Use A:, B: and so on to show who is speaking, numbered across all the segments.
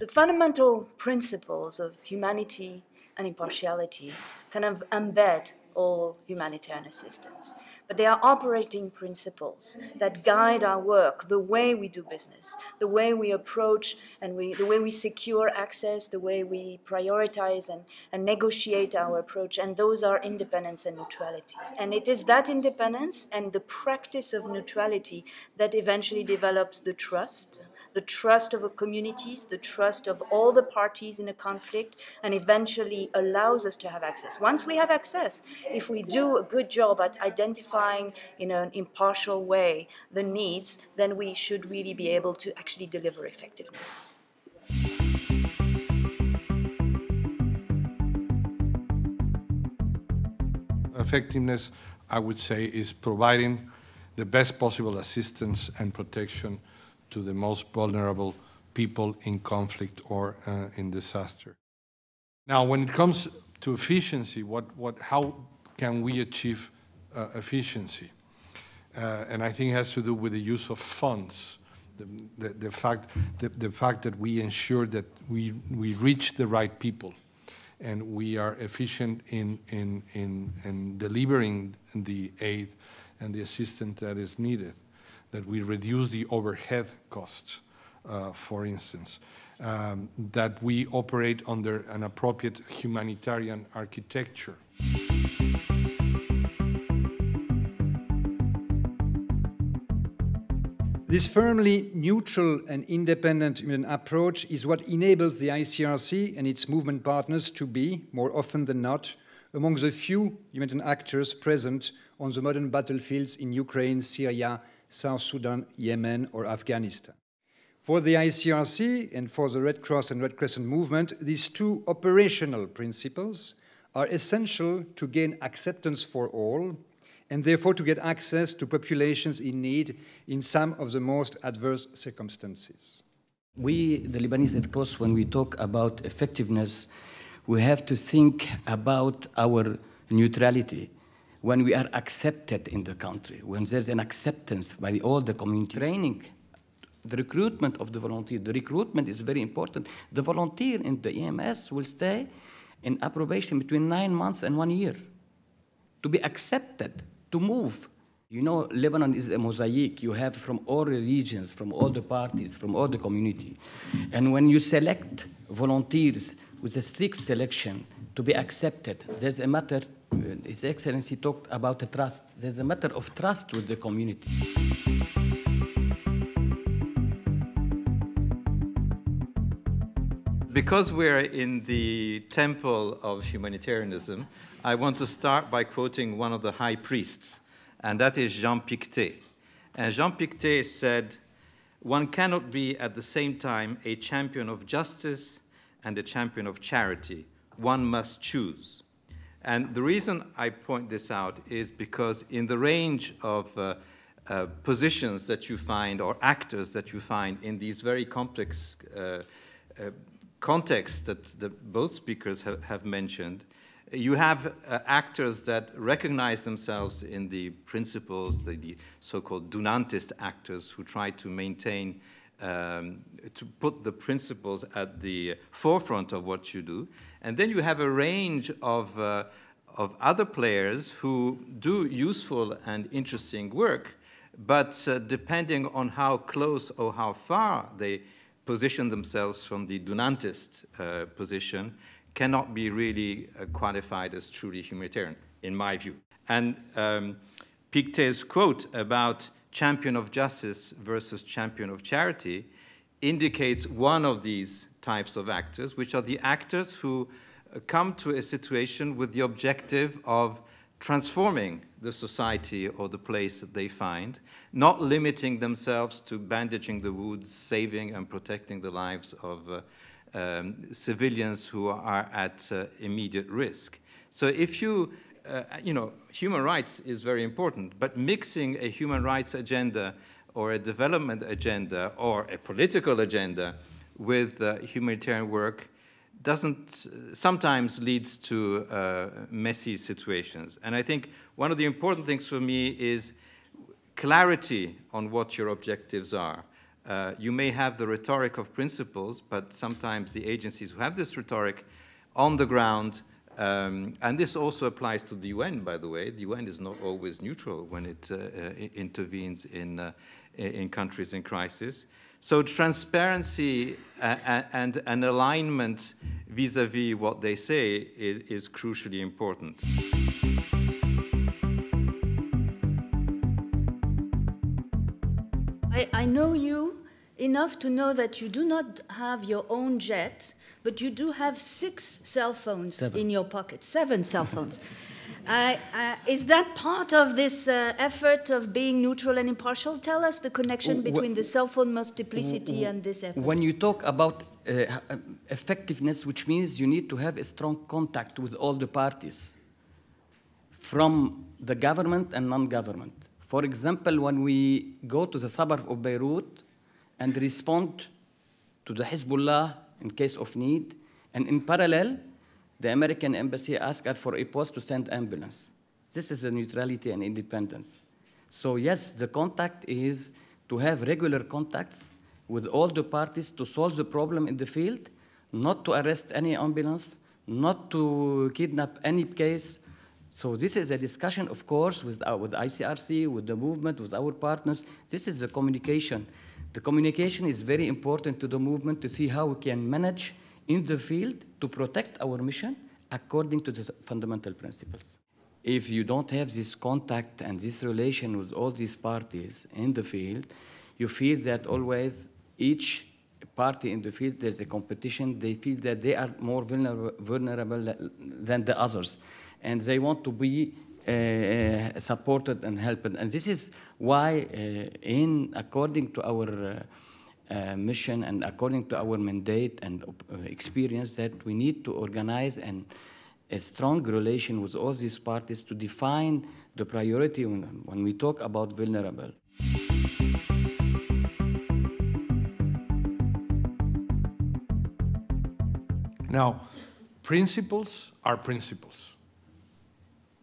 A: fundamental principles of humanity and impartiality kind of embed all humanitarian assistance. But they are operating principles that guide our work, the way we do business, the way we approach and the way we secure access, the way we prioritize and negotiate our approach, and those are independence and neutralities. And it is that independence and the practice of neutrality that eventually develops the trust of the communities, the trust of all the parties in a conflict, and eventually allows us to have access. Once we have access, if we do a good job at identifying in an impartial way the needs, then we should really be able to actually deliver effectiveness.
B: Effectiveness, I would say, is providing the best possible assistance and protection to the most vulnerable people in conflict or in disaster. Now, when it comes to efficiency, how can we achieve efficiency? And I think it has to do with the use of funds, the fact that we ensure that we reach the right people, and we are efficient in delivering the aid and the assistance that is needed, that we reduce the overhead costs, for instance, that we operate under an appropriate humanitarian architecture.
C: This firmly neutral and independent approach is what enables the ICRC and its movement partners to be, more often than not, among the few humanitarian actors present on the modern battlefields in Ukraine, Syria, South Sudan, Yemen, or Afghanistan. For the ICRC and for the Red Cross and Red Crescent movement, these two operational principles are essential to gain acceptance for all, and therefore to get access to populations in need in some of the most adverse circumstances.
D: We, the Lebanese Red Cross, when we talk about effectiveness, we have to think about our neutrality. When we are accepted in the country, when there's an acceptance by all the community, training, the recruitment of the volunteer, the recruitment is very important. The volunteer in the EMS will stay in approbation between 9 months and 1 year to be accepted, to move. You know, Lebanon is a mosaic. You have from all the regions, from all the parties, from all the community. And when you select volunteers with a strict selection to be accepted, there's a matter. His Excellency talked about the trust. There's a matter of trust with the community.
E: Because we're in the temple of humanitarianism, I want to start by quoting one of the high priests, and that is Jean Pictet. And Jean Pictet said, "One cannot be at the same time a champion of justice and a champion of charity. One must choose." And the reason I point this out is because in the range of positions that you find or actors that you find in these very complex contexts that both speakers have mentioned, you have actors that recognize themselves in the principles, the so-called Dunantist actors who try to maintain, to put the principles at the forefront of what you do. And then you have a range of other players who do useful and interesting work, but depending on how close or how far they position themselves from the Dunantist position, cannot be really qualified as truly humanitarian, in my view. And Pictet's quote about champion of justice versus champion of charity indicates one of these types of actors, which are the actors who come to a situation with the objective of transforming the society or the place that they find, not limiting themselves to bandaging the wounds, saving and protecting the lives of civilians who are at immediate risk. So if you know, human rights is very important, but mixing a human rights agenda or a development agenda or a political agenda with humanitarian work sometimes leads to messy situations. And I think one of the important things for me is clarity on what your objectives are. You may have the rhetoric of principles, but sometimes the agencies who have this rhetoric on the ground, and this also applies to the UN, by the way. The UN is not always neutral when it intervenes in countries in crisis. So transparency and an alignment vis-à-vis what they say is crucially important.
A: I know you enough to know that you do not have your own jet, but you do have 6 cell phones in your pocket, 7 cell phones. Is that part of this effort of being neutral and impartial? Tell us the connection between the cell phone multiplicity and this effort.
D: When you talk about effectiveness, which means you need to have a strong contact with all the parties, from the government and non-government. For example, when we go to the suburb of Beirut and respond to the Hezbollah in case of need, and in parallel, the American embassy asked us for a post to send ambulance. This is a neutrality and independence. So yes, the contact is to have regular contacts with all the parties to solve the problem in the field, not to arrest any ambulance, not to kidnap any case. So this is a discussion, of course, with ICRC, with the movement, with our partners. This is the communication. The communication is very important to the movement to see how we can manage in the field to protect our mission according to the fundamental principles. If you don't have this contact and this relation with all these parties in the field, you feel that always each party in the field, there's a competition. They feel that they are more vulnerable than the others, and they want to be supported and helped. And this is why, according to our mission and according to our mandate and experience, that we need to organize a strong relation with all these parties to define the priority when we talk about vulnerable.
B: Now, principles are principles.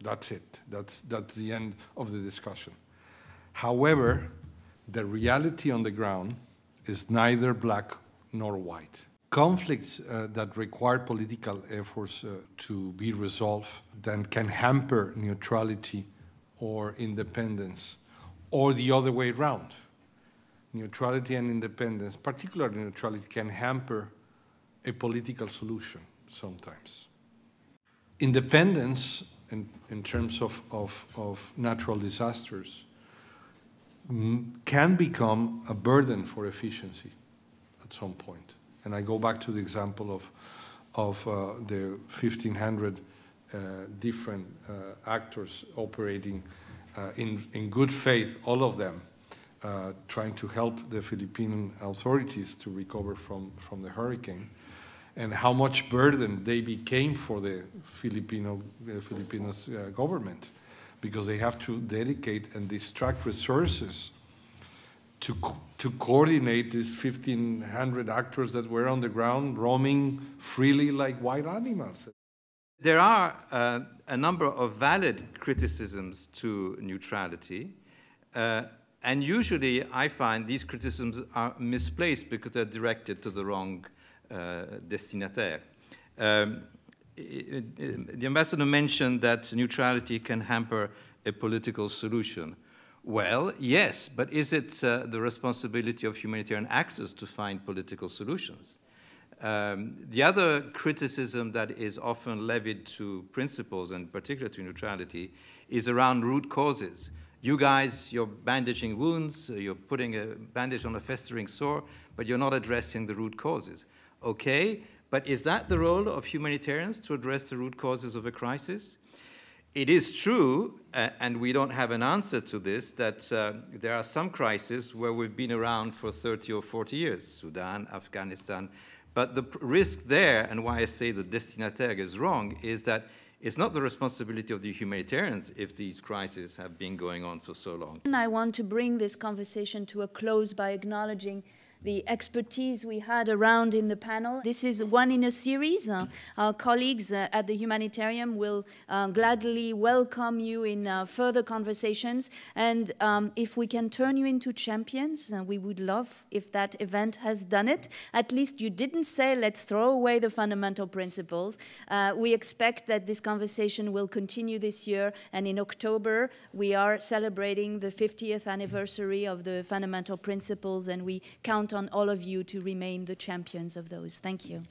B: That's it. That's the end of the discussion. However, the reality on the ground is neither black nor white. Conflicts that require political efforts to be resolved then can hamper neutrality or independence, or the other way around. Neutrality and independence, particularly neutrality, can hamper a political solution sometimes. Independence, in terms of natural disasters, can become a burden for efficiency at some point. And I go back to the example of the 1,500 different actors operating in good faith, all of them trying to help the Philippine authorities to recover from the hurricane, and how much burden they became for the Filipinos government, because they have to dedicate and distract resources to coordinate these 1,500 actors that were on the ground roaming freely like wild animals.
E: There are a number of valid criticisms to neutrality, and usually I find these criticisms are misplaced because they're directed to the wrong destinataire. The ambassador mentioned that neutrality can hamper a political solution. Well, yes, but is it the responsibility of humanitarian actors to find political solutions? The other criticism that is often levied to principles, and particularly to neutrality, is around root causes. You guys, you're bandaging wounds, you're putting a bandage on a festering sore, but you're not addressing the root causes. Okay, but is that the role of humanitarians, to address the root causes of a crisis? It is true, and we don't have an answer to this, that there are some crises where we've been around for 30 or 40 years, Sudan, Afghanistan. But the risk there, and why I say the destinataire is wrong, is that it's not the responsibility of the humanitarians if these crises have been going on for so long.
A: I want to bring this conversation to a close by acknowledging the expertise we had around in the panel. This is one in a series. Our colleagues at the Humanitarian will gladly welcome you in further conversations. And if we can turn you into champions, we would love if that event has done it. At least you didn't say, let's throw away the fundamental principles. We expect that this conversation will continue this year. And in October, we are celebrating the 50th anniversary of the fundamental principles, and we count on all of you to remain the champions of those. Thank you.